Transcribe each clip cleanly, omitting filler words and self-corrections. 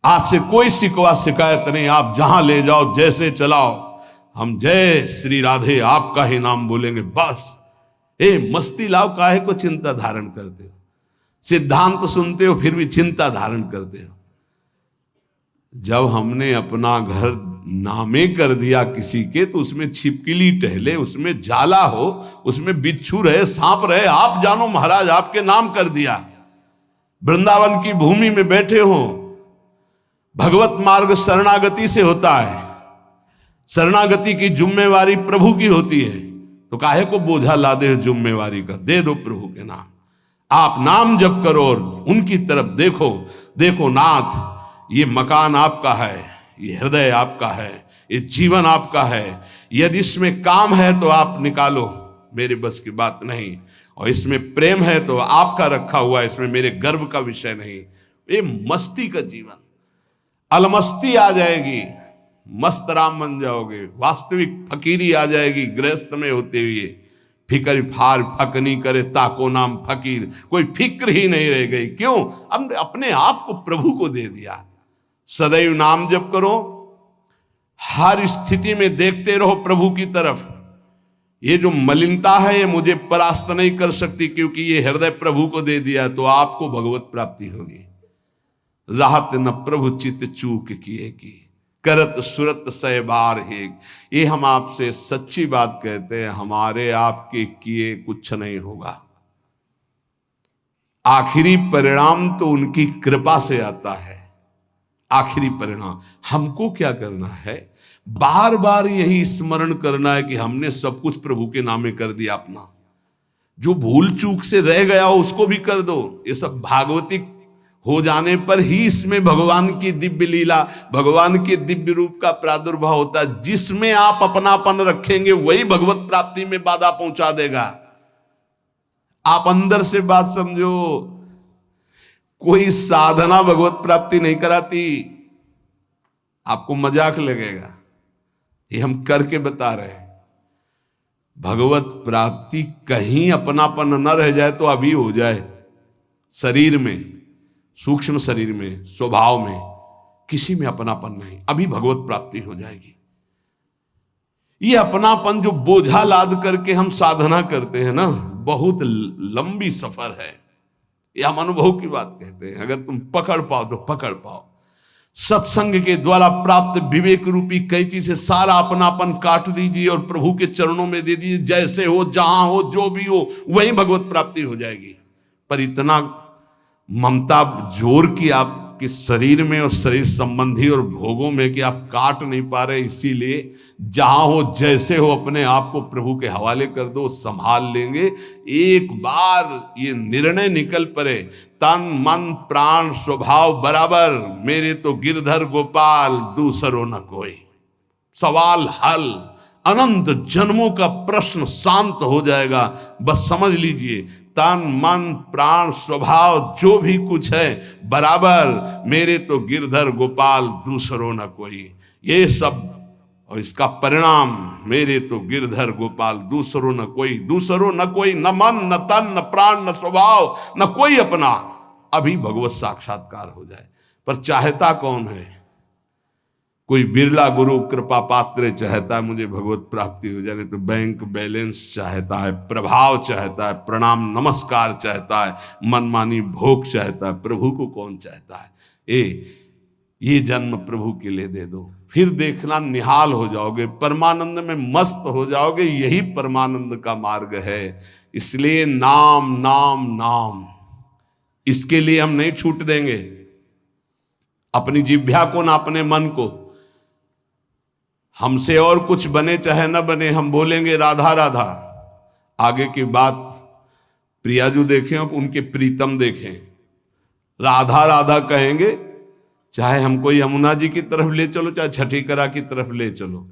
आज से कोई शिकवा शिकायत नहीं, आप जहां ले जाओ जैसे चलाओ, हम जय श्री राधे आपका ही नाम बोलेंगे बस। मस्ती लाओ, काहे को चिंता धारण करते हो? सिद्धांत सुनते हो फिर भी चिंता धारण करते हो। जब हमने अपना घर नामे कर दिया किसी के, तो उसमें छिपकली टहले, उसमें जाला हो, उसमें बिच्छू रहे, सांप रहे, आप जानो महाराज, आपके नाम कर दिया। वृंदावन की भूमि में बैठे हो, भगवत मार्ग शरणागति से होता है, शरणागति की जिम्मेवारी प्रभु की होती है, तो काहे को बोझा लादे जिम्मेवारी का? दे दो प्रभु के नाम, आप नाम जप करो और उनकी तरफ देखो। देखो नाथ, ये मकान आपका है, ये हृदय आपका है, ये जीवन आपका है, यदि इसमें काम है तो आप निकालो, मेरे बस की बात नहीं, और इसमें प्रेम है तो आपका रखा हुआ है, इसमें मेरे गर्व का विषय नहीं। ये मस्ती का जीवन, अलमस्ती आ जाएगी, मस्त राम बन जाओगे, वास्तविक फकीरी आ जाएगी गृहस्थ में होते हुए। फिक्र फार फकनी करे ताको नाम फकीर, कोई फिक्र ही नहीं रह गई। क्यों? हमने अपने आप को प्रभु को दे दिया। सदैव नाम जप करो, हर स्थिति में देखते रहो प्रभु की तरफ। ये जो मलिनता है ये मुझे परास्त नहीं कर सकती, क्योंकि ये हृदय प्रभु को दे दिया, तो आपको भगवत प्राप्ति होगी। राहत न प्रभु चित चूक किए की, करत सुरत सय बार हेग। ये हम आपसे सच्ची बात कहते हैं, हमारे आपके किए कुछ नहीं होगा। आखिरी परिणाम तो उनकी कृपा से आता है। आखिरी परिणाम हमको क्या करना है? बार बार यही स्मरण करना है कि हमने सब कुछ प्रभु के नामे कर दिया अपना। जो भूल चूक से रह गया हो उसको भी कर दो। ये सब भागवतिक हो जाने पर ही इसमें भगवान की दिव्य लीला, भगवान के दिव्य रूप का प्रादुर्भाव होता है। जिसमें आप अपनापन रखेंगे वही भगवत प्राप्ति में बाधा पहुंचा देगा। आप अंदर से बात समझो, कोई साधना भगवत प्राप्ति नहीं कराती। आपको मजाक लगेगा, ये हम करके बता रहे हैं। भगवत प्राप्ति कहीं अपनापन न रह जाए तो अभी हो जाए। शरीर में, सूक्ष्म शरीर में, स्वभाव में, किसी में अपनापन नहीं, अभी भगवत प्राप्ति हो जाएगी। ये अपनापन जो बोझा लाद करके हम साधना करते हैं ना, बहुत लंबी सफर है। ये हम अनुभव की बात कहते हैं। अगर तुम पकड़ पाओ तो पकड़ पाओ। सत्संग के द्वारा प्राप्त विवेक रूपी कैंची से सारा अपनापन काट दीजिए और प्रभु के चरणों में दे दीजिए। जैसे हो, जहां हो, जो भी हो, वहीं भगवत प्राप्ति हो जाएगी। पर इतना ममता जोर की आपके शरीर में और शरीर संबंधी और भोगों में कि आप काट नहीं पा रहे। इसीलिए जहां हो, जैसे हो, अपने आप को प्रभु के हवाले कर दो, संभाल लेंगे। एक बार ये निर्णय निकल पड़े, तन मन प्राण स्वभाव बराबर, मेरे तो गिरधर गोपाल दूसरो न कोई। सवाल हल, अनंत जन्मों का प्रश्न शांत हो जाएगा। बस समझ लीजिए, तन मन प्राण स्वभाव जो भी कुछ है बराबर, मेरे तो गिरधर गोपाल दूसरो न कोई। ये सब और इसका परिणाम, मेरे तो गिरधर गोपाल दूसरो न कोई। दूसरो न कोई, न मन न तन न प्राण न स्वभाव न कोई अपना। अभी भगवत साक्षात्कार हो जाए। पर चाहता कौन है? कोई बिरला गुरु कृपा पात्र चाहता है मुझे भगवत प्राप्ति हो जाए, तो बैंक बैलेंस चाहता है, प्रभाव चाहता है, प्रणाम नमस्कार चाहता है, मनमानी भोग चाहता है। प्रभु को कौन चाहता है? ये जन्म प्रभु के लिए दे दो, फिर देखना निहाल हो जाओगे, परमानंद में मस्त हो जाओगे। यही परमानंद का मार्ग है। इसलिए नाम नाम नाम, इसके लिए हम नहीं छूट देंगे अपनी जिह्वा को ना अपने मन को। हमसे और कुछ बने चाहे न बने, हम बोलेंगे राधा राधा। आगे की बात प्रियाजू देखें और उनके प्रीतम देखें, राधा राधा कहेंगे। चाहे हमको यमुना जी की तरफ ले चलो, चाहे छठीकरा की तरफ ले चलो,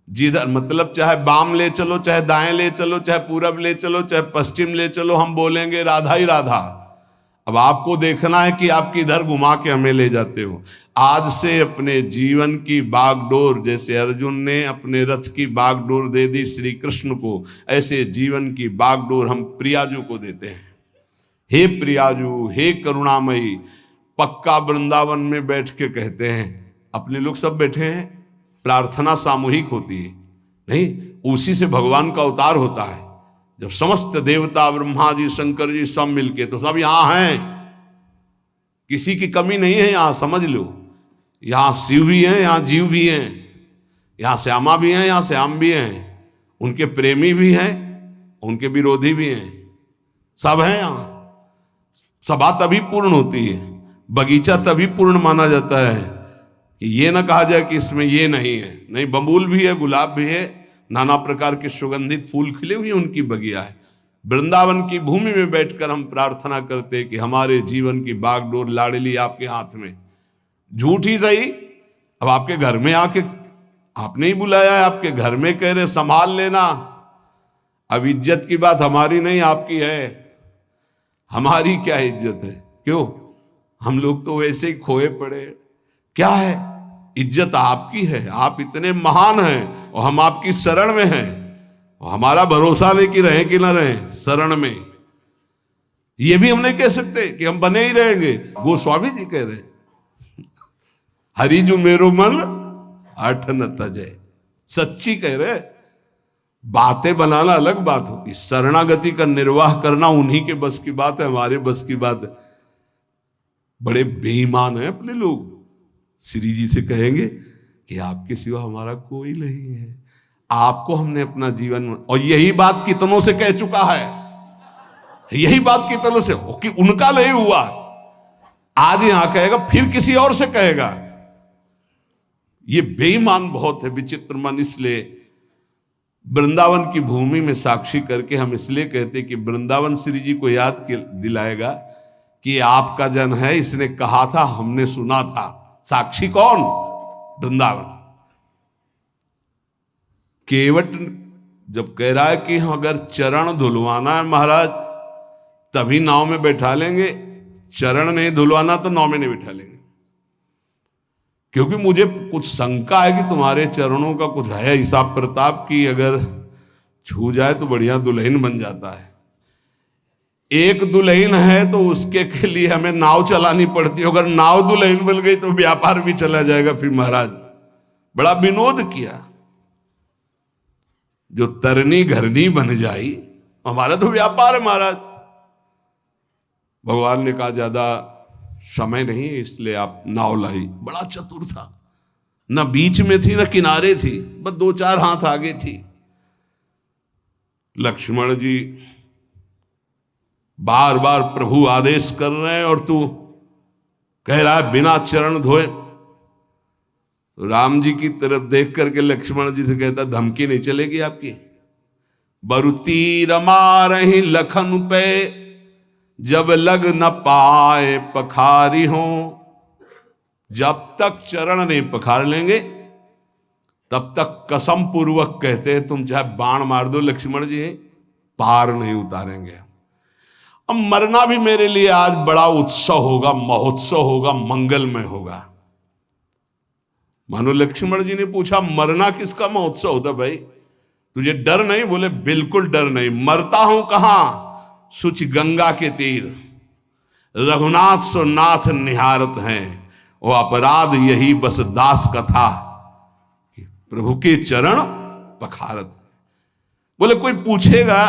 जिधर मतलब चाहे बाम ले चलो, चाहे दाएं ले चलो, चाहे पूरब ले चलो, चाहे पश्चिम ले चलो, हम बोलेंगे राधा ही राधा। अब आपको देखना है कि आप किधर घुमा के हमें ले जाते हो। आज से अपने जीवन की बागडोर, जैसे अर्जुन ने अपने रथ की बागडोर दे दी श्री कृष्ण को, ऐसे जीवन की बागडोर हम प्रियाजू को देते हैं। हे प्रियाजू, हे करुणामयी, पक्का वृंदावन में बैठ के कहते हैं, अपने लोग सब बैठे हैं, प्रार्थना सामूहिक होती है, नहीं, उसी से भगवान का अवतार होता है। जब समस्त देवता, ब्रह्मा जी, शंकर जी सब मिलके, तो सब यहां हैं, किसी की कमी नहीं है यहां, समझ लो। यहां शिव भी हैं, यहां जीव भी हैं, यहां श्यामा भी हैं, यहां श्याम भी हैं, उनके प्रेमी भी हैं, उनके विरोधी भी हैं, सब हैं यहां। सभा तभी पूर्ण होती है, बगीचा तभी पूर्ण माना जाता है कि ये ना कहा जाए कि इसमें ये नहीं है। नहीं, बबूल भी है, गुलाब भी है, नाना प्रकार के सुगंधित फूल खिले हुए उनकी बगिया है। वृंदावन की भूमि में बैठकर हम प्रार्थना करते कि हमारे जीवन की बागडोर लाडली आपके हाथ में। झूठ ही सही, अब आपके घर में आके आपने ही बुलाया है, आपके घर में कह रहे संभाल लेना। अब इज्जत की बात हमारी नहीं, आपकी है। हमारी क्या इज्जत है? क्यों? हम लोग तो वैसे ही खोए पड़े। क्या है? इज्जत आपकी है, आप इतने महान हैं और हम आपकी शरण में हैं, और हमारा भरोसा नहीं कि रहे कि ना रहे शरण में। ये भी हम नहीं कह सकते कि हम बने ही रहेंगे। गोस्वामी जी कह रहे, हरि जो मेरो मन हठ न तजे। सच्ची कह रहे, बातें बनाना अलग बात होती, शरणागति का निर्वाह करना उन्हीं के बस की बात है, हमारे बस की बात है। बड़े बेईमान हैं अपने लोग। श्री जी से कहेंगे कि आपके सिवा हमारा कोई नहीं है, आपको हमने अपना जीवन, और यही बात कितनों से कह चुका है, यही बात कितनों से, कि उनका नहीं हुआ, आज यहां कहेगा, फिर किसी और से कहेगा। ये बेईमान बहुत है, विचित्र मन। इसलिए वृंदावन की भूमि में साक्षी करके हम इसलिए कहते कि वृंदावन श्री जी को याद दिलाएगा कि आपका जन है, इसने कहा था, हमने सुना था। साक्षी कौन? वृंदावन। केवट जब कह रहा है कि अगर चरण धुलवाना है महाराज तभी नाव में बैठा लेंगे, चरण नहीं धुलवाना तो नाव में नहीं बैठा लेंगे, क्योंकि मुझे कुछ शंका है कि तुम्हारे चरणों का कुछ है हिसाब प्रताप की, अगर छू जाए तो बढ़िया दुल्हन बन जाता है। एक दुल्हन है तो उसके के लिए हमें नाव चलानी पड़ती है, अगर नाव दुल्हन बन गई तो व्यापार भी चला जाएगा। फिर महाराज बड़ा विनोद किया, जो तरनी घरनी बन जाई, हमारा तो व्यापार है महाराज। भगवान ने कहा ज्यादा समय नहीं, इसलिए आप नाव लाई। बड़ा चतुर था, न बीच में थी न किनारे थी, बस 2-4 हाथ आगे थी। लक्ष्मण जी बार बार प्रभु आदेश कर रहे हैं और तू कह रहा है बिना चरण धोए। राम जी की तरफ देख करके लक्ष्मण जी से कहता, धमकी नहीं चलेगी आपकी। बरु तीर मारहि लखन पे, जब लग न पाए पखारी हो। जब तक चरण नहीं पखार लेंगे तब तक कसम पूर्वक कहते हैं, तुम चाहे बाण मार दो लक्ष्मण जी, पार नहीं उतारेंगे। अब मरना भी मेरे लिए आज बड़ा उत्सव होगा, महोत्सव होगा, मंगलमय होगा। मानो लक्ष्मण जी ने पूछा, मरना किसका महोत्सव होता भाई? तुझे डर नहीं? बोले बिल्कुल डर नहीं। मरता हूं कहां? सुच गंगा के तीर, रघुनाथ सो नाथ निहारत हैं, वो अपराध यही बस दास कथा, प्रभु के चरण पखारत। बोले कोई पूछेगा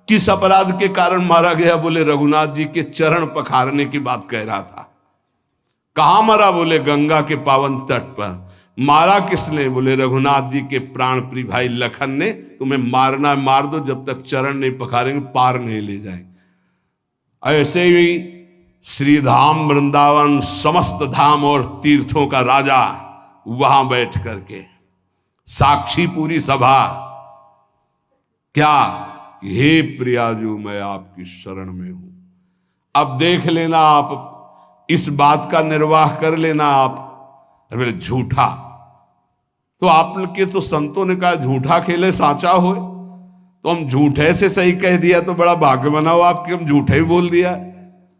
किस अपराध के कारण मारा गया? बोले रघुनाथ जी के चरण पखारने की बात कह रहा था। कहां मरा? बोले गंगा के पावन तट पर। मारा किसने? बोले रघुनाथ जी के प्राण प्रिय भाई लखन ने। तुम्हें मारना मार दो, जब तक चरण नहीं पखारेंगे पार नहीं ले जाएंगे। ऐसे ही श्री धाम वृंदावन समस्त धाम और तीर्थों का राजा वहां बैठ करके साक्षी पूरी सभा, क्या हे प्रियाजू मैं आपकी शरण में हूं। अब देख लेना, आप इस बात का निर्वाह कर लेना। आप बोले झूठा, तो आप के तो संतों ने कहा झूठा खेले साचा हो, तो हम झूठे से सही कह दिया तो बड़ा भाग्य बनाओ आपके, हम झूठे ही बोल दिया।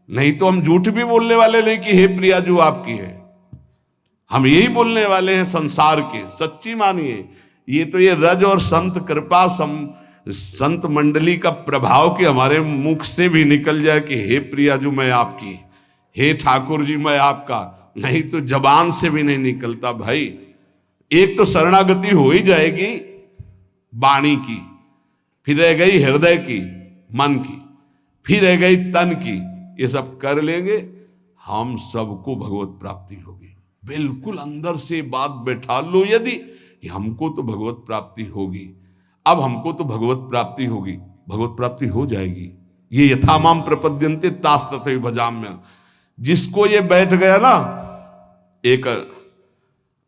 नहीं तो हम झूठ भी बोलने वाले नहीं कि हे प्रियाजू आपकी है, हम यही बोलने वाले हैं संसार के। सच्ची मानिए, ये तो ये रज और संत कृपा संत मंडली का प्रभाव कि हमारे मुख से भी निकल जाए कि हे प्रियाजू मैं आपकी, हे ठाकुर जी मैं आपका, नहीं तो जबान से भी नहीं निकलता भाई। एक तो शरणागति हो ही जाएगी वाणी की, फिर रह गई हृदय की, मन की, फिर रह गई तन की। ये सब कर लेंगे, हम सबको भगवत प्राप्ति होगी। बिल्कुल अंदर से बात बैठा लो यदि कि हमको तो भगवत प्राप्ति होगी, अब हमको तो भगवत प्राप्ति होगी, भगवत प्राप्ति हो जाएगी। ये यथा माम प्रपद्यन्ते तास तथैव भजाम्यहम्। जिसको ये बैठ गया ना, एक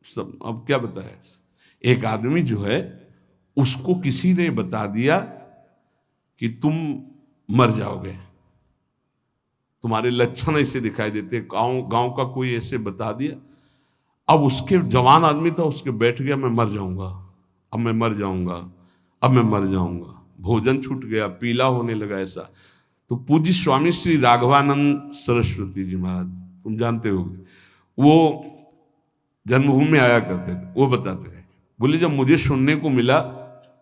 सब अब क्या बताया, एक आदमी जो है उसको किसी ने बता दिया कि तुम मर जाओगे, तुम्हारे लक्षण ऐसे दिखाई देते, गांव का कोई ऐसे बता दिया। अब उसके जवान आदमी था, उसके बैठ गया मैं मर जाऊंगा, अब मैं मर जाऊंगा, अब मैं मर जाऊंगा। भोजन छूट गया, पीला होने लगा ऐसा। तो पूज्य स्वामी श्री राघवानंद सरस्वती जी महाराज, तुम जानते होगे, वो जन्मभूमि में आया करते थे। वो बताते थे, बोले जब मुझे सुनने को मिला,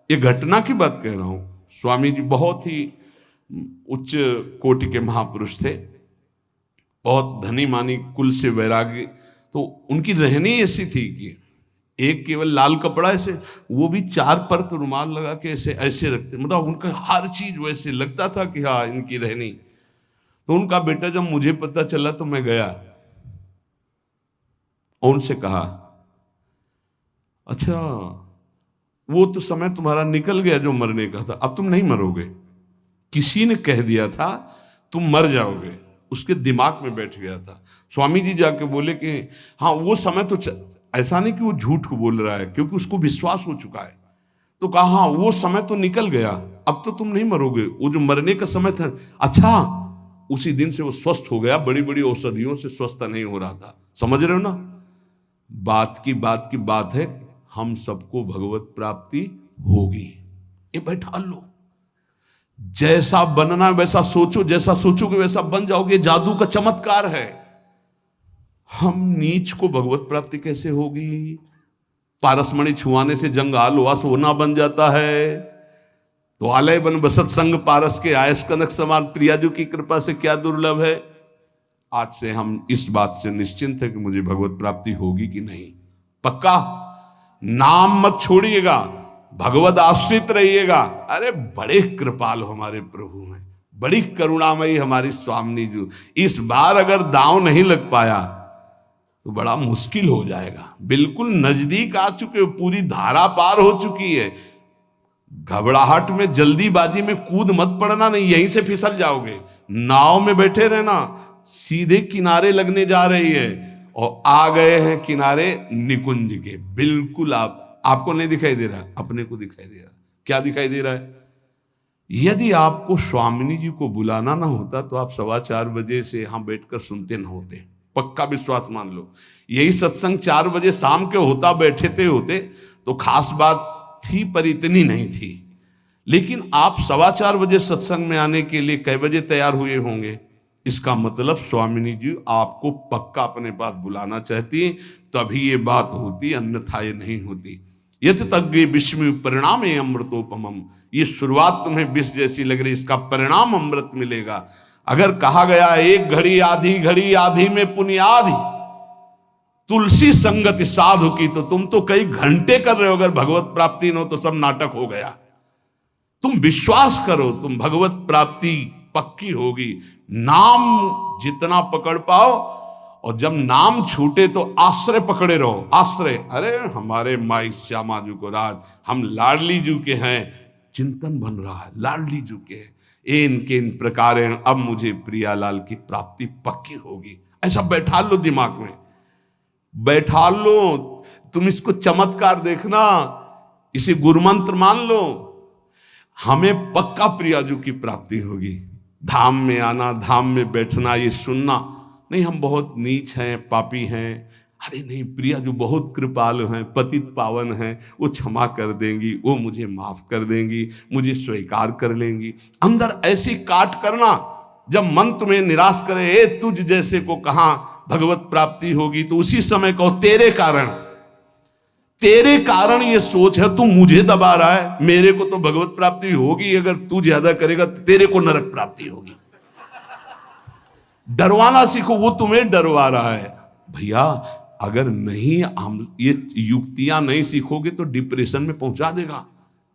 ये घटना की बात कह रहा हूं, स्वामी जी बहुत ही उच्च कोटि के महापुरुष थे, बहुत धनी मानी कुल से वैरागी। तो उनकी रहनी ऐसी थी कि एक केवल लाल कपड़ा ऐसे, वो भी 4 परत रुमाल लगा के ऐसे ऐसे रखते, मतलब उनका हर चीज वैसे लगता था कि हाँ इनकी रहनी। तो उनका बेटा जब मुझे पता चला तो मैं गया और उनसे कहा, अच्छा वो तो समय तुम्हारा निकल गया जो मरने का था, अब तुम नहीं मरोगे। किसी ने कह दिया था तुम मर जाओगे, उसके दिमाग में बैठ गया था। स्वामी जी जाके बोले कि हाँ वो समय तो ऐसा नहीं कि वो झूठ को बोल रहा है, क्योंकि उसको विश्वास हो चुका है। तो कहा हाँ वो समय तो निकल गया, अब तो तुम नहीं मरोगे, वो जो मरने का समय था। अच्छा, उसी दिन से वो स्वस्थ हो गया, बड़ी बड़ी औषधियों से स्वस्थ नहीं हो रहा था। समझ रहे हो ना, बात की बात है, हम सबको भगवत प्राप्ति होगी। ये बैठा लो, जैसा बनना वैसा सोचो, जैसा सोचोगे वैसा बन जाओगे। जादू का चमत्कार है। हम नीच को भगवत प्राप्ति कैसे होगी? पारसमणि छुआने से जंग आलवा सोना बन जाता है। तो आलय बन बसत संग पारस के, आयस कनक समान, प्रियाजू की कृपा से क्या दुर्लभ है। आज से हम इस बात से निश्चिंत है कि मुझे भगवत प्राप्ति होगी कि नहीं। पक्का नाम मत छोड़िएगा, भगवत आश्रित रहिएगा। अरे बड़े कृपाल हमारे प्रभु हैं, बड़ी करुणामयी हमारी स्वामिनी जी। इस बार अगर दांव नहीं लग पाया तो बड़ा मुश्किल हो जाएगा। बिल्कुल नजदीक आ चुके हो, पूरी धारा पार हो चुकी है। घबराहट में जल्दीबाजी में कूद मत पड़ना, नहीं यहीं से फिसल जाओगे। नाव में बैठे रहना, सीधे किनारे लगने जा रही है और आ गए हैं किनारे निकुंज के। बिल्कुल आपको नहीं दिखाई दे रहा, अपने को दिखाई दे रहा। क्या दिखाई दे रहा है? यदि आपको स्वामिनी जी को बुलाना ना होता तो आप 4:15 बजे से यहां बैठकर सुनते न होते। पक्का विश्वास मान लो, यही सत्संग 4 बजे शाम के होता, बैठे होते तो खास बात थी, पर इतनी नहीं थी। लेकिन आप 4:15 बजे सत्संग में आने के लिए कै बजे तैयार हुए होंगे? इसका मतलब स्वामिनी जी आपको पक्का अपने पास बुलाना चाहती, तभी ये बात होती, अन्यथा ये नहीं होती। यत तज्ञ विस्मय परिणाम अमृतोपमम। ये शुरुआत तुम्हें विष जैसी लग रही, इसका परिणाम अमृत मिलेगा। अगर कहा गया एक घड़ी आधी में पुण्याधि तुलसी संगति साधु की, तो तुम तो कई घंटे कर रहे हो। अगर भगवत प्राप्ति न हो तो सब नाटक हो गया। तुम विश्वास करो, तुम भगवत प्राप्ति पक्की होगी। नाम जितना पकड़ पाओ, और जब नाम छूटे तो आश्रय पकड़े रहो। आश्रय, अरे हमारे माई श्यामा जी को राज, हम लाडली जी के हैं, चिंतन बन रहा है लाडली जी के। इनके इन प्रकार अब मुझे प्रियालाल की प्राप्ति पक्की होगी। ऐसा बैठा लो दिमाग में, बैठा लो। तुम इसको चमत्कार देखना, इसे गुरुमंत्र मान लो। हमें पक्का प्रियाजू की प्राप्ति होगी। धाम में आना, धाम में बैठना, ये सुनना नहीं हम बहुत नीच हैं, पापी हैं। अरे नहीं, प्रियाजू बहुत कृपालु हैं, पतित पावन हैं, वो क्षमा कर देंगी, वो मुझे माफ कर देंगी, मुझे स्वीकार कर लेंगी। अंदर ऐसी काट करना, जब मन तुम्हें निराश करे, ए तुझ जैसे को कहां भगवत प्राप्ति होगी, तो उसी समय कहो तेरे कारण ये सोच है, तू मुझे दबा रहा है, मेरे को तो भगवत प्राप्ति होगी। अगर तू ज्यादा करेगा तो तेरे को नरक प्राप्ति होगी। डरवाना सीखो, वो तुम्हें डरवा रहा है। भैया अगर नहीं हम ये युक्तियां नहीं सीखोगे तो डिप्रेशन में पहुंचा देगा।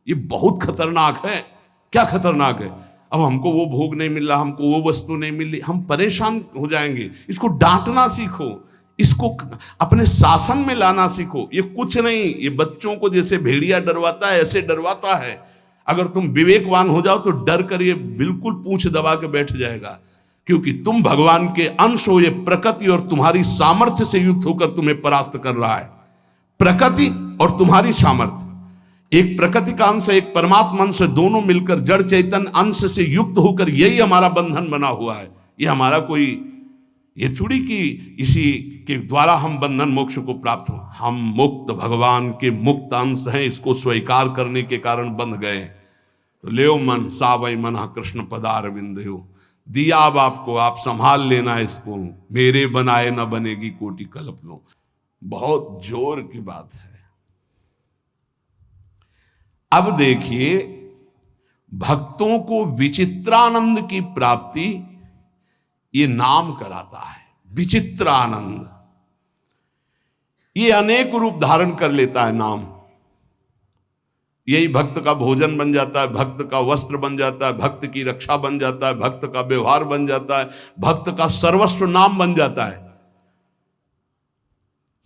ये बहुत खतरनाक है। क्या खतरनाक है? अब हमको वो भोग नहीं मिल रहा, हमको वो वस्तु नहीं मिल रही, हम परेशान हो जाएंगे। इसको डांटना सीखो, इसको अपने शासन में लाना सीखो। ये कुछ नहीं, ये बच्चों को जैसे भेड़िया डरवाता है ऐसे डरवाता है। अगर तुम विवेकवान हो जाओ तो डर कर ये बिल्कुल पूंछ दबा के बैठ जाएगा, क्योंकि तुम भगवान के अंश हो। ये प्रकृति और तुम्हारी सामर्थ्य से युक्त होकर तुम्हें परास्त कर रहा है। प्रकृति और तुम्हारी सामर्थ्य, एक प्रकृति का अंश, एक परमात्मा अंश, दोनों मिलकर जड़ चैतन अंश से युक्त होकर यही हमारा बंधन बना हुआ है। ये हमारा कोई ये थोड़ी कि इसी के द्वारा हम बंधन मोक्ष को प्राप्त हो। हम मुक्त भगवान के मुक्त अंश हैं, इसको स्वीकार करने के कारण बंध गए। तो ले मन सावई मना कृष्ण पदार बिंदु, दिया अब आपको, आप संभाल लेना इसको। मेरे बनाए न बनेगी कोटि कल्प लो। बहुत जोर की बात है। अब देखिए, भक्तों को विचित्रानंद की प्राप्ति ये नाम कराता है। विचित्रानंद ये अनेक रूप धारण कर लेता है नाम। यही भक्त का भोजन बन जाता है, भक्त का वस्त्र बन जाता है, भक्त की रक्षा बन जाता है, भक्त का व्यवहार बन जाता है, भक्त का सर्वस्व नाम बन जाता है।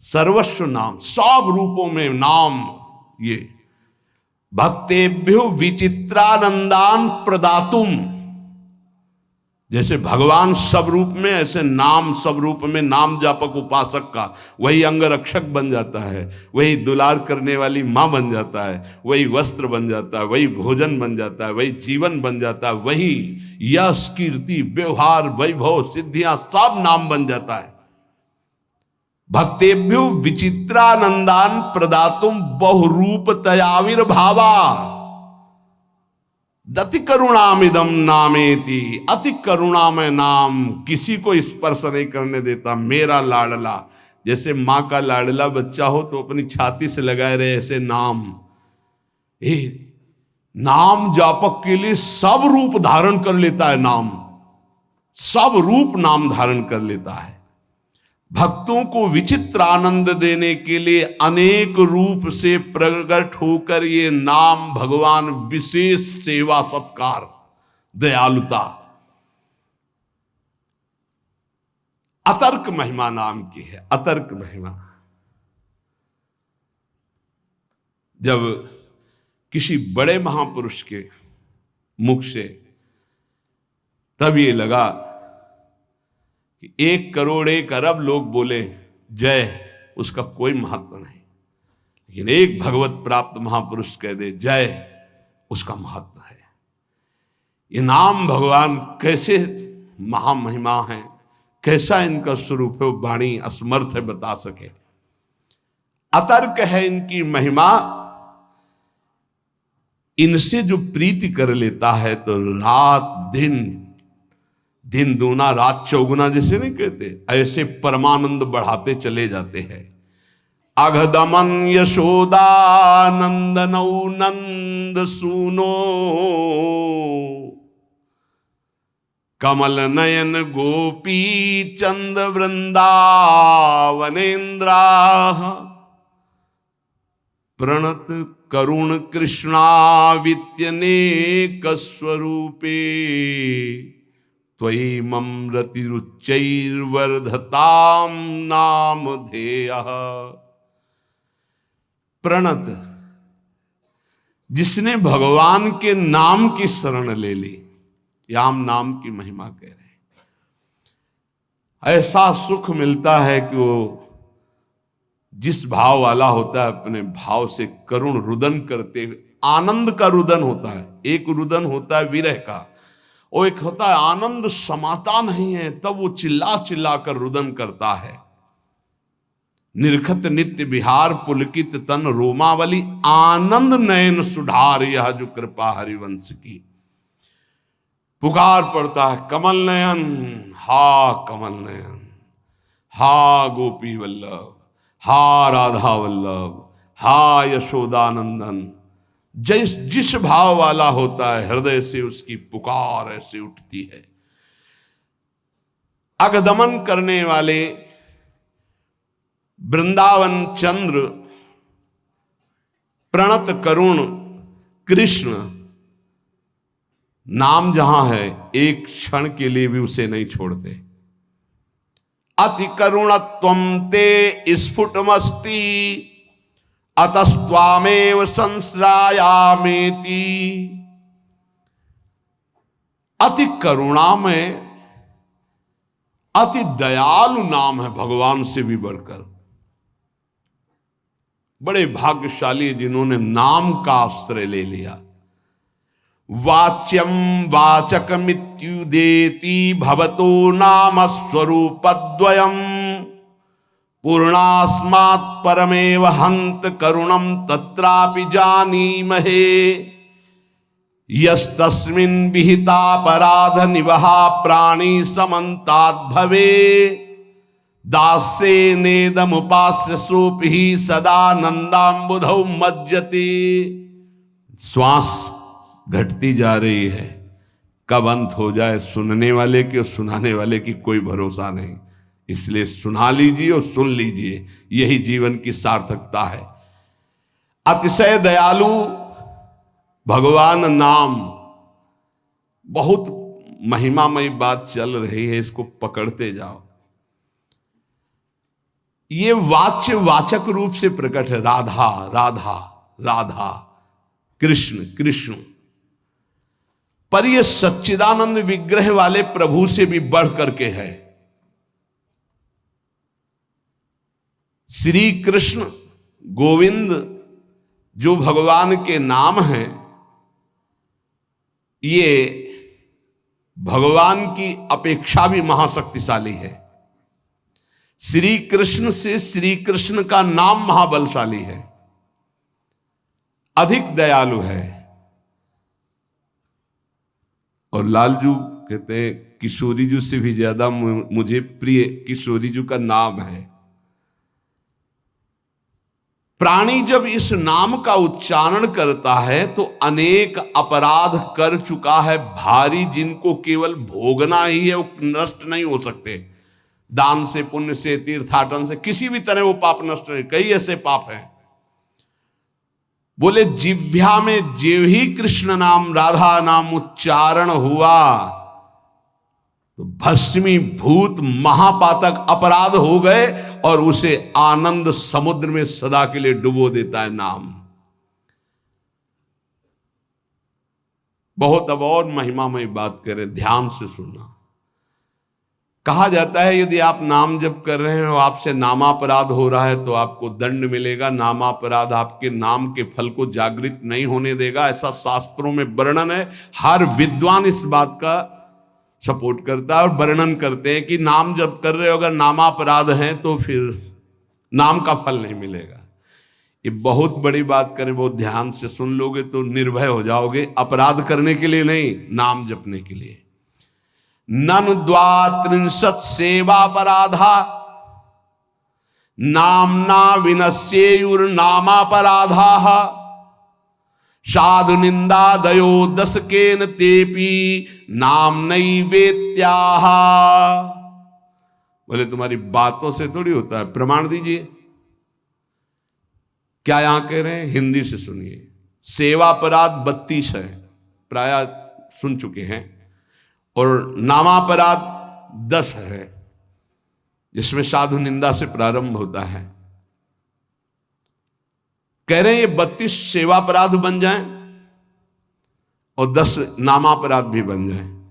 सर्वस्व नाम, सब रूपों में नाम। ये भक्तेभ्यो विचित्रानंदान प्रदातुम, जैसे भगवान सब रूप में, ऐसे नाम सब रूप में। नाम जापक उपासक का वही अंगरक्षक बन जाता है, वही दुलार करने वाली माँ बन जाता है, वही वस्त्र बन जाता है, वही भोजन बन जाता है, वही जीवन बन जाता है, वही यश कीर्ति व्यवहार वैभव सिद्धियां सब नाम बन जाता है। भक्तेभ्यो विचित्रानंदान प्रदातुम बहुरूप तयाविर्भावा दति करुणामिदम नामेति। अति करुणामय नाम, किसी को स्पर्श नहीं करने देता। मेरा लाडला, जैसे माँ का लाडला बच्चा हो तो अपनी छाती से लगाए रहे, ऐसे नाम। नाम जापक के लिए सब रूप धारण कर लेता है नाम, सब रूप नाम धारण कर लेता है। भक्तों को विचित्र आनंद देने के लिए अनेक रूप से प्रकट होकर ये नाम भगवान विशेष सेवा सत्कार दयालुता अतर्क महिमा नाम की है। अतर्क महिमा, जब किसी बड़े महापुरुष के मुख से तब ये लगा कि 1 करोड़ 1 अरब लोग बोले जय, उसका कोई महत्व नहीं, लेकिन एक भगवत प्राप्त महापुरुष कह दे जय, उसका महत्व है। ये नाम भगवान कैसे महामहिमा है, कैसा इनका स्वरूप है, वाणी असमर्थ है बता सके। अतर्क है इनकी महिमा। इनसे जो प्रीति कर लेता है तो रात दिन, दिन दूना रात चौगुना जैसे नहीं कहते, ऐसे परमानंद बढ़ाते चले जाते हैं। अघदमन यशोदानंदनौ नंद सूनो, कमल नयन गोपी चंद वृंदावनेन्द्रा, प्रणत करुण कृष्णावित्यनेक स्वरूपे, त्वयि ममरतिरुच्चैर्वर्धताम नामधेयः। प्रणत, जिसने भगवान के नाम की शरण ले ली, याम नाम की महिमा कह रहे हैं। ऐसा सुख मिलता है कि वो जिस भाव वाला होता है अपने भाव से करुण रुदन करते हुए, आनंद का रुदन होता है। एक रुदन होता है विरह का, और एक होता है आनंद समाता नहीं है तब वो चिल्ला चिल्ला कर रुदन करता है। निरखत नित्य विहार पुलकित तन रोमावली, आनंद नयन सुधार यह जो कृपा हरिवंश की। पुकार पड़ता है कमल नयन, हा कमल नयन, हा गोपी वल्लभ, हा राधा वल्लभ, हा यशोदानंदन। जिस भाव वाला होता है हृदय से उसकी पुकार ऐसे उठती है। अगदमन करने वाले वृंदावन चंद्र प्रणत करुण कृष्ण, नाम जहां है एक क्षण के लिए भी उसे नहीं छोड़ते। अति करुणत्वं ते स्फुटमस्ति अतस्त्वामेव संश्रायामेति। अति करुणामय, अति दयालु नाम है भगवान से भी बढ़कर। बड़े भाग्यशाली जिन्होंने नाम का आश्रय ले लिया। वाच्यम वाचकमित्युदेति भवतो नाम स्वरूपद्वयम् पूर्णास्मात् परमेव हन्त करुणं तत्रापि जानीमहे। यस्तस्मिन् विहितापराध निवहा प्राणी समन्ताद् भवे दास्ये नेदमुपास्य सोऽपि सदानन्दाम्बुधौ मज्जते। श्वास घटती जा रही है, कब अंत हो जाए सुनने वाले की और सुनाने वाले की कोई भरोसा नहीं। इसलिए सुना लीजिए और सुन लीजिए, यही जीवन की सार्थकता है। अतिशय दयालु भगवान नाम, बहुत महिमामयी बात चल रही है, इसको पकड़ते जाओ। ये वाच्य वाचक रूप से प्रकट है, राधा राधा राधा, कृष्ण कृष्ण, पर यह सच्चिदानंद विग्रह वाले प्रभु से भी बढ़ करके है। श्री कृष्ण गोविंद जो भगवान के नाम हैं, ये भगवान की अपेक्षा भी महाशक्तिशाली है। श्री कृष्ण से श्री कृष्ण का नाम महाबलशाली है, अधिक दयालु है। और लालजू कहते हैं किशोरी जी से भी ज्यादा मुझे प्रिय किशोरी जी का नाम है। प्राणी जब इस नाम का उच्चारण करता है तो अनेक अपराध कर चुका है भारी, जिनको केवल भोगना ही है, वो नष्ट नहीं हो सकते। दान से, पुण्य से, तीर्थाटन से, किसी भी तरह वो पाप नष्ट नहीं। कई ऐसे पाप हैं, बोले जिह्वा में जेव ही कृष्ण नाम राधा नाम उच्चारण हुआ तो भस्मीभूत महापातक अपराध हो गए, और उसे आनंद समुद्र में सदा के लिए डुबो देता है नाम। बहुत अब और महिमामय बात करें, ध्यान से सुनना। कहा जाता है यदि आप नाम जप कर रहे हो, आपसे नामापराध हो रहा है तो आपको दंड मिलेगा। नामापराध आपके नाम के फल को जागृत नहीं होने देगा, ऐसा शास्त्रों में वर्णन है। हर विद्वान इस बात का सपोर्ट करता है और वर्णन करते हैं कि नाम जप कर रहे हो, अगर नामापराध है तो फिर नाम का फल नहीं मिलेगा। ये बहुत बड़ी बात करें, बहुत ध्यान से सुन लोगे तो निर्भय हो जाओगे। अपराध करने के लिए नहीं, नाम जपने के लिए। ननु द्वात्रिंशत् सेवापराधा नाम्ना विनश्येयुर्नामापराधाः साधु निंदादयो दशकेन तेपि नाम्नैवेत्याः। बोले तुम्हारी बातों से थोड़ी होता है, प्रमाण दीजिए। क्या यहां कह रहे हैं, हिंदी से सुनिए। सेवापराध 32 है, प्राय सुन चुके हैं, और नामापराध 10 है, जिसमें साधु निंदा से प्रारंभ होता है। कह रहे हैं ये 32 सेवापराध बन जाएं और 10 नामापराध भी बन जाएं।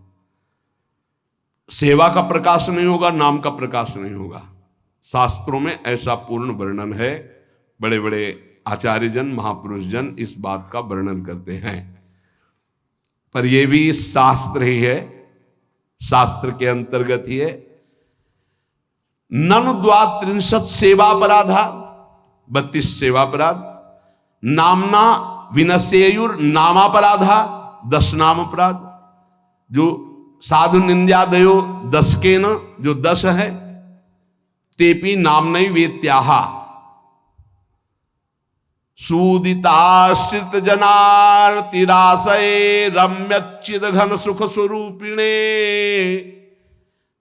सेवा का प्रकाश नहीं होगा, नाम का प्रकाश नहीं होगा। शास्त्रों में ऐसा पूर्ण वर्णन है। बड़े बड़े आचार्यजन, महापुरुष जन इस बात का वर्णन करते हैं। पर यह भी शास्त्र ही है, शास्त्र के अंतर्गत ही है। ननु द्वात्रिंशत् सेवापराधा, 32 सेवापराध। नामना विनश्येयुर नामापराधा, 10 नाम अपराध। जो साधु निंद्यादयो 10 के न, जो 10 है। तेपि नामनई वेत्याहा सूदिताश्रित जनार्तिराशये रम्यच्चिद घन सुख स्वरूपिणे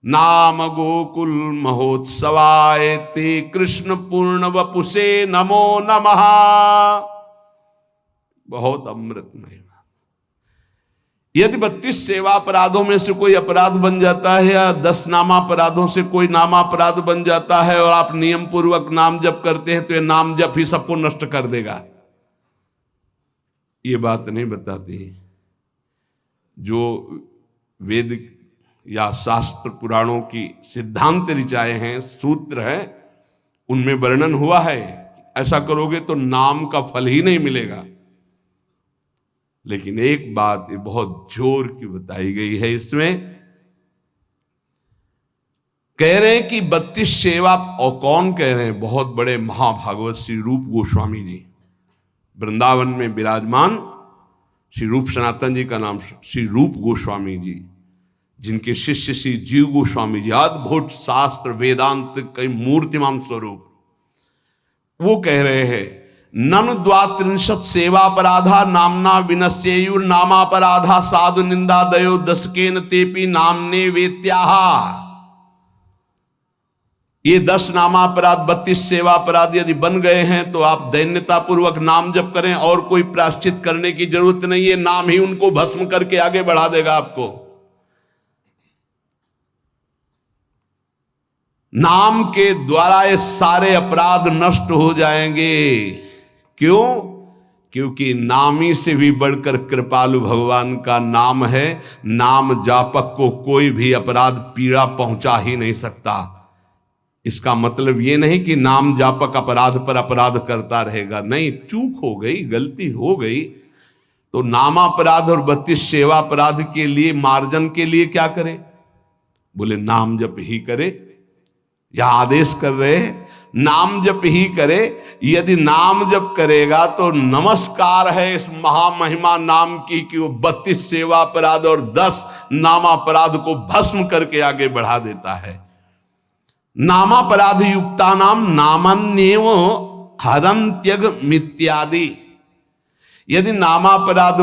नाम गोकुल महोत्सवाय ते कृष्ण पूर्ण वपुषे नमो नमः। बहुत अमृतमय। यदि 32 सेवा अपराधों में से कोई अपराध बन जाता है या 10 नामापराधों से कोई नामापराध बन जाता है और आप नियम पूर्वक नाम जप करते हैं तो ये नाम जप ही सबको नष्ट कर देगा, ये बात नहीं बताती। जो वेद या शास्त्र पुराणों की सिद्धांत ऋचाएं हैं, सूत्र हैं, उनमें वर्णन हुआ है ऐसा करोगे तो नाम का फल ही नहीं मिलेगा। लेकिन एक बात ये बहुत जोर की बताई गई है इसमें, कह रहे हैं कि 32 सेवा, और कौन कह रहे हैं? बहुत बड़े महाभागवत श्री रूप गोस्वामी जी, वृंदावन में विराजमान श्री रूप सनातन जी का नाम श्री रूप गोस्वामी जी, जिनके शिष्य श्री जीव गोस्वामी जी, अद्भुत शास्त्र वेदांत कई मूर्तिमान स्वरूप, वो कह रहे हैं ननु द्वात्रिंशत् सेवापराधा नामना विनश्येयुर नामापराधा साधु निंदा दयो दशकेन तेपि नामने वेत्याहा। ये 10 नामापराध 32 सेवा अपराध यदि बन गए हैं तो आप दैन्यता पूर्वक नाम जप करें और कोई प्रायश्चित करने की जरूरत नहीं है, नाम ही उनको भस्म करके आगे बढ़ा देगा आपको। नाम के द्वारा ये सारे अपराध नष्ट हो जाएंगे। क्यों? क्योंकि नामी से भी बढ़कर कृपालु भगवान का नाम है। नाम जापक को कोई भी अपराध पीड़ा पहुंचा ही नहीं सकता। इसका मतलब ये नहीं कि नाम जापक अपराध पर अपराध करता रहेगा, नहीं, चूक हो गई, गलती हो गई तो नामापराध और 32 सेवा अपराध के लिए मार्जन के लिए क्या करे? बोले नाम जप ही करे, या आदेश कर रहे हैं नाम जप ही करे। यदि नाम जप करेगा तो नमस्कार है इस महामहिमा नाम की कि वो 32 सेवा अपराध और 10 नामापराध को भस्म करके आगे बढ़ा देता है। नामापराध युक्ता नाम नामन्येव हरन्त्यग मित्यादि। यदि नामापराध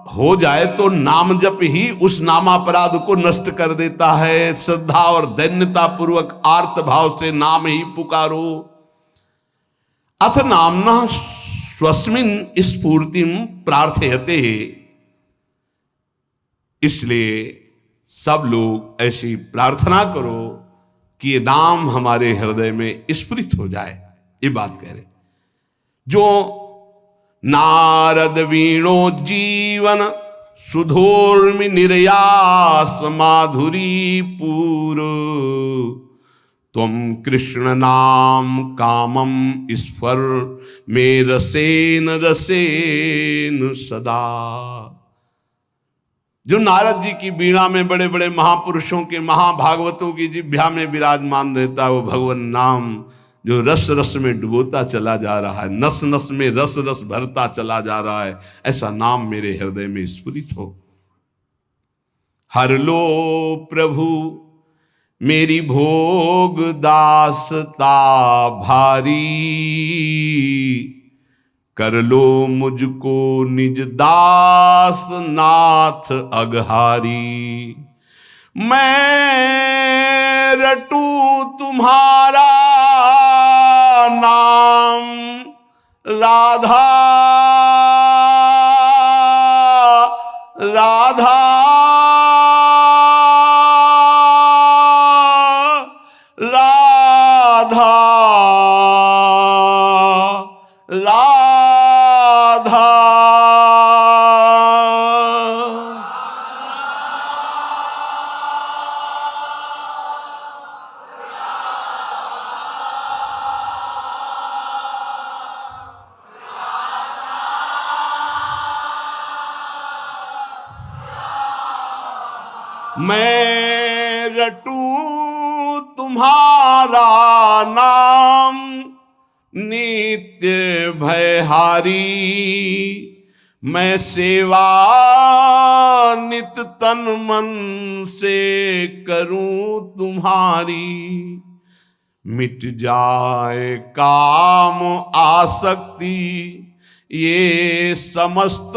हो जाए तो नाम जप ही उस नामापराध को नष्ट कर देता है। श्रद्धा और दैन्यता पूर्वक आर्त भाव से नाम ही पुकारो। अथ नामना स्वस्मिन स्फूर्तिम प्रार्थयते। इसलिए सब लोग ऐसी प्रार्थना करो कि ये नाम हमारे हृदय में स्फुरित हो जाए। ये बात कह रहे जो नारद वीणो जीवन सुधोर्मि निर्यास माधुरी पूर तुम कृष्ण नाम कामम स्फर में रसेन रसेन सदा। जो नारद जी की वीणा में बड़े बड़े महापुरुषों के महाभागवतों की जिह्वा में विराजमान रहता है वो भगवान नाम, जो रस रस में डुबोता चला जा रहा है, नस नस में रस रस भरता चला जा रहा है, ऐसा नाम मेरे हृदय में स्फुरित हो। हर लो प्रभु मेरी भोग दासता भारी, कर लो मुझको निज दास नाथ अगहारी। मैं रटू तुम्हारा नाम राधा राधा राधा राधा। मैं रटू तुम्हारा नाम नित्य भयहारी, मैं सेवा नित तन मन से करूं तुम्हारी। मिट जाए काम आसक्ति ये समस्त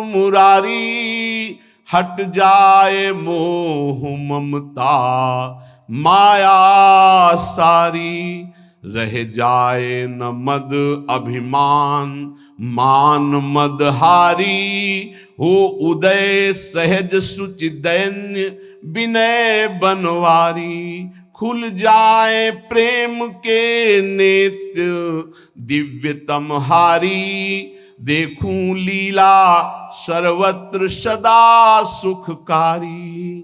मुरारी, हट जाए मोह ममता माया सारी, रह जाए न मद अभिमान, मान मदहारी, हो उदय सहज सुचि दैन्य विनय बनवारी, खुल जाए प्रेम के नेत्र दिव्यतम हारी, देखूं लीला सर्वत्र सदा सुखकारी,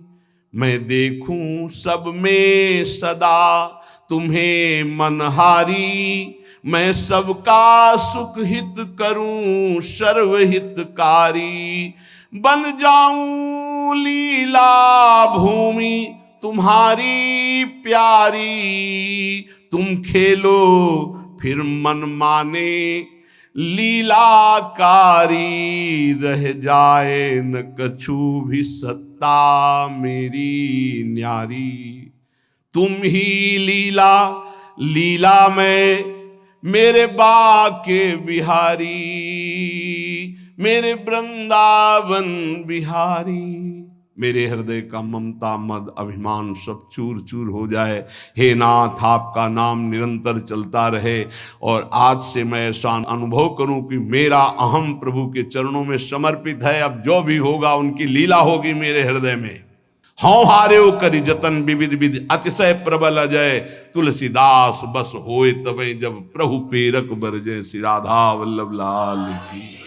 मैं देखूं सब में सदा तुम्हें मनहारी, मैं सबका सुख हित करूं सर्वहितकारी, बन जाऊं लीला भूमि तुम्हारी प्यारी, तुम खेलो फिर मन माने लीलाकारी, रह जाए न कछु भी सत्ता मेरी न्यारी, तुम ही लीला लीला में मेरे बाके बिहारी, मेरे वृंदावन बिहारी, मेरे हृदय का ममता मद अभिमान सब चूर चूर हो जाए। हे नाथ, आपका नाम निरंतर चलता रहे और आज से मैं ऐसा अनुभव करूं कि मेरा अहम प्रभु के चरणों में समर्पित है। अब जो भी होगा उनकी लीला होगी मेरे हृदय में। हाँ हारे करी जतन विविध विधि, अतिशय प्रबल अजय, तुलसीदास बस होए तबे जब प्रभु पेरक बरजे। श्री राधा वल्लभ लाल की।